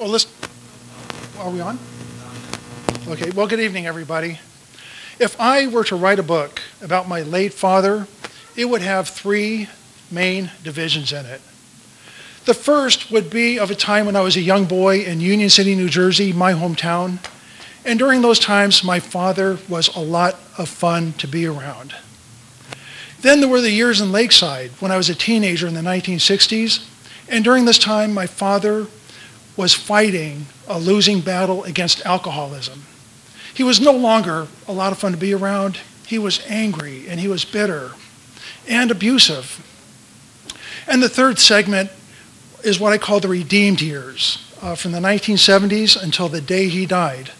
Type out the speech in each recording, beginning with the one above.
Oh, are we on? Okay, well, good evening, everybody. If I were to write a book about my late father, it would have three main divisions in it. The first would be of a time when I was a young boy in Union City, New Jersey, my hometown. And during those times, my father was a lot of fun to be around. Then there were the years in Lakeside when I was a teenager in the 1960s. And during this time, my father was fighting a losing battle against alcoholism. He was no longer a lot of fun to be around. He was angry and he was bitter and abusive. And the third segment is what I call the redeemed years, from the 1970s until the day he died.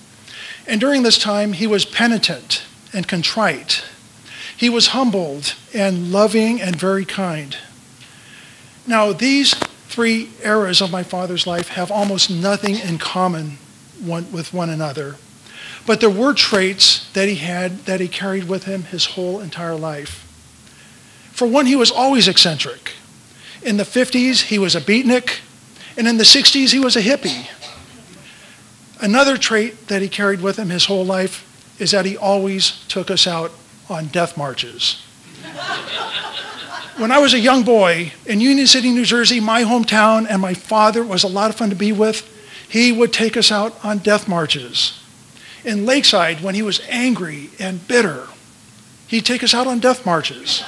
And during this time, he was penitent and contrite. He was humbled and loving and very kind. Now, these three eras of my father's life have almost nothing in common with one another. But there were traits that he had that he carried with him his whole entire life. For one, he was always eccentric. In the 50s, he was a beatnik, and in the 60s, he was a hippie. Another trait that he carried with him his whole life is that he always took us out on death marches. When I was a young boy in Union City, New Jersey, my hometown, and my father was a lot of fun to be with, he would take us out on death marches. In Lakeside, when he was angry and bitter, he'd take us out on death marches.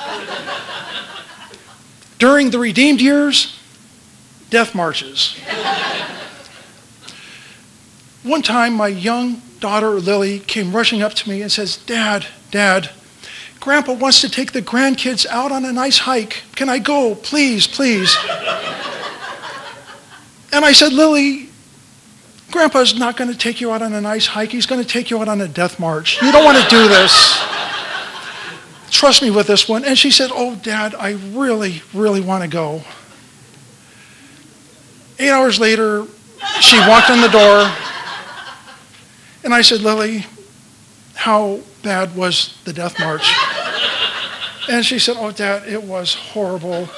During the redeemed years, death marches. One time, my young daughter, Lily, came rushing up to me and says, Dad, Grandpa wants to take the grandkids out on a nice hike. Can I go? Please, please. And I said, Lily, Grandpa's not going to take you out on a nice hike. He's going to take you out on a death march. You don't want to do this. Trust me with this one. And she said, oh, Dad, I really, really want to go. 8 hours later, she walked in the door. And I said, Lily, how bad was the death march? And she said, oh, Dad, it was horrible.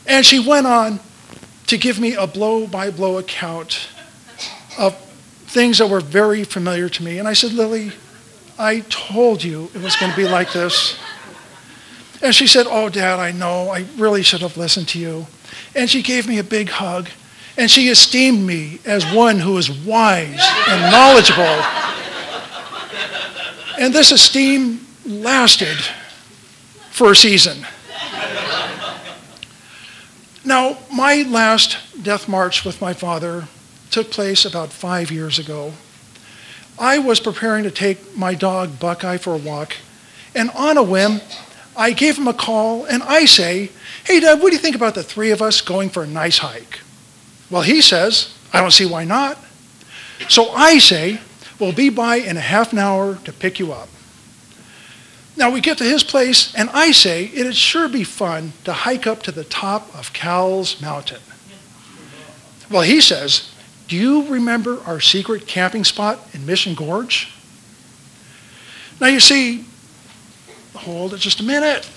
And she went on to give me a blow-by-blow account of things that were very familiar to me. And I said, Lily, I told you it was going to be like this. And she said, oh, Dad, I know. I really should have listened to you. And she gave me a big hug. And she esteemed me as one who is wise and knowledgeable. And this esteem lasted for a season. Now, my last death march with my father took place about 5 years ago. I was preparing to take my dog Buckeye for a walk, and on a whim, I gave him a call, and I say, hey, Dad, what do you think about the three of us going for a nice hike? Well, he says, I don't see why not. So I say, we'll be by in a half an hour to pick you up. Now we get to his place, and I say, it'd sure be fun to hike up to the top of Cowles Mountain. Well, he says, do you remember our secret camping spot in Mission Gorge? Now you see, hold it just a minute.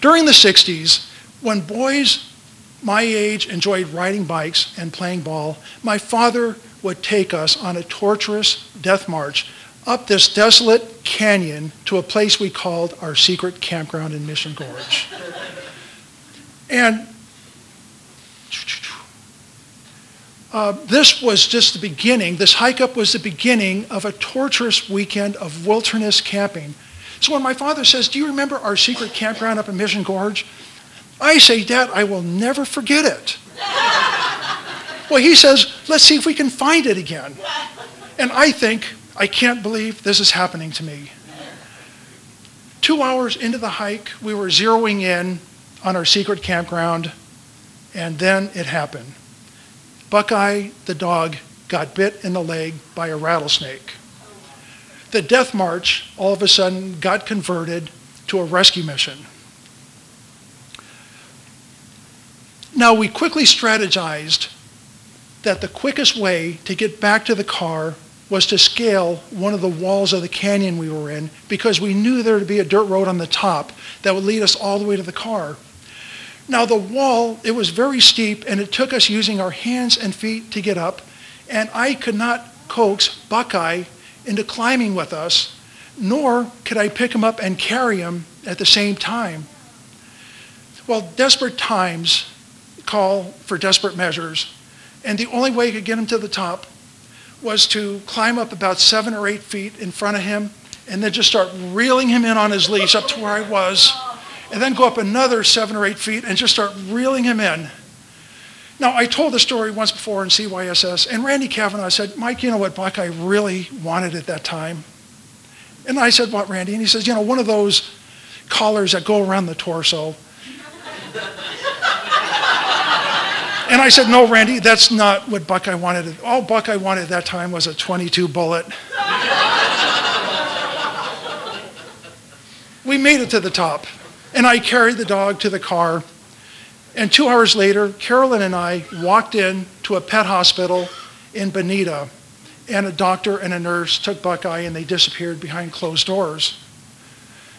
During the 60s, when boys my age enjoyed riding bikes and playing ball, my father would take us on a torturous death march up this desolate canyon to a place we called our secret campground in Mission Gorge. And this was just the beginning. This hike up was the beginning of a torturous weekend of wilderness camping. So when my father says, do you remember our secret campground up in Mission Gorge? I say, Dad, I will never forget it. Well, he says, let's see if we can find it again. And I think, I can't believe this is happening to me. 2 hours into the hike, we were zeroing in on our secret campground, and then it happened. Buckeye, the dog, got bit in the leg by a rattlesnake. The death march, all of a sudden, got converted to a rescue mission. Now, we quickly strategized that the quickest way to get back to the car was to scale one of the walls of the canyon we were in because we knew there would be a dirt road on the top that would lead us all the way to the car. Now the wall, it was very steep, and it took us using our hands and feet to get up, and I could not coax Buckeye into climbing with us, nor could I pick him up and carry him at the same time. Well, desperate times call for desperate measures, and the only way I could get him to the top was to climb up about 7 or 8 feet in front of him and then just start reeling him in on his leash up to where I was, and then go up another 7 or 8 feet and just start reeling him in. Now, I told the story once before in CYSS, and Randy Kavanaugh said, Mike, you know what Buckeye really wanted at that time? And I said, what, Randy? And he says, one of those collars that go around the torso. And I said, no, Randy, that's not what Buckeye wanted. All Buckeye wanted at that time was a .22 bullet. We made it to the top, and I carried the dog to the car. And 2 hours later, Carolyn and I walked in to a pet hospital in Bonita, and a doctor and a nurse took Buckeye, and they disappeared behind closed doors.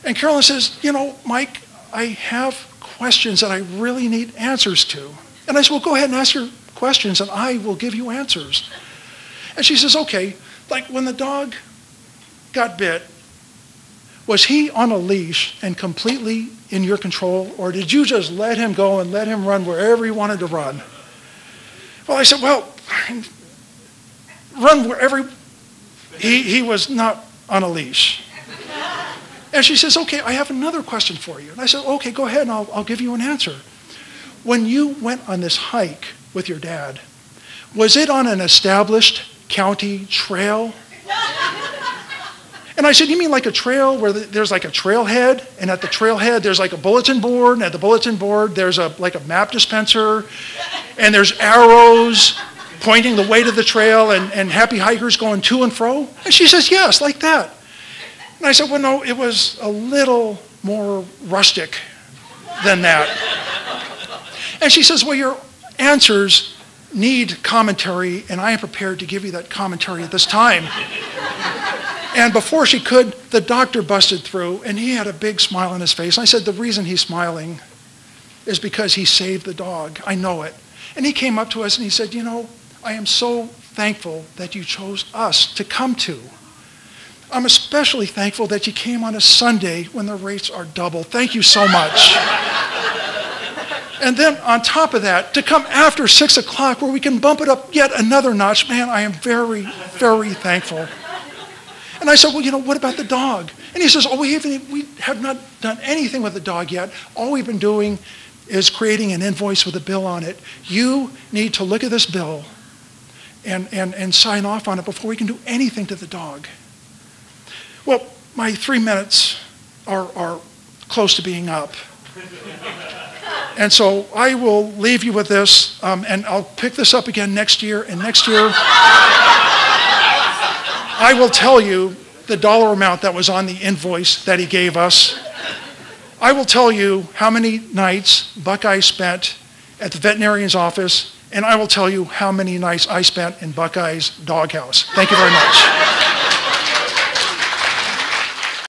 And Carolyn says, Mike, I have questions that I really need answers to. And I said, well, go ahead and ask your questions, and I will give you answers. And she says, okay, like when the dog got bit, was he on a leash and completely in your control, or did you just let him go and let him run wherever he wanted to run? Well, I said, well, run wherever. He was not on a leash. And she says, okay, I have another question for you. And I said, okay, go ahead, and I'll give you an answer. When you went on this hike with your dad, was it on an established county trail? And I said, you mean like a trail where there's like a trailhead, and at the trailhead there's like a bulletin board, and at the bulletin board there's like a map dispenser, and there's arrows pointing the way to the trail, and happy hikers going to and fro? And she says, yes, like that. And I said, well, no, it was a little more rustic than that. And she says, well, your answers need commentary, and I am prepared to give you that commentary at this time. And before she could, the doctor busted through, and he had a big smile on his face. I said, the reason he's smiling is because he saved the dog. I know it. And he came up to us and he said, I am so thankful that you chose us to come to. I'm especially thankful that you came on a Sunday when the rates are double. Thank you so much. And then on top of that, to come after 6 o'clock where we can bump it up yet another notch, man, I am very, very thankful. And I said, well, what about the dog? And he says, we have not done anything with the dog yet. All we've been doing is creating an invoice with a bill on it. You need to look at this bill and sign off on it before we can do anything to the dog. Well, my 3 minutes are close to being up. And so I will leave you with this, and I'll pick this up again next year. And next year, I will tell you the dollar amount that was on the invoice that he gave us. I will tell you how many nights Buckeye spent at the veterinarian's office, and I will tell you how many nights I spent in Buckeye's doghouse. Thank you very much.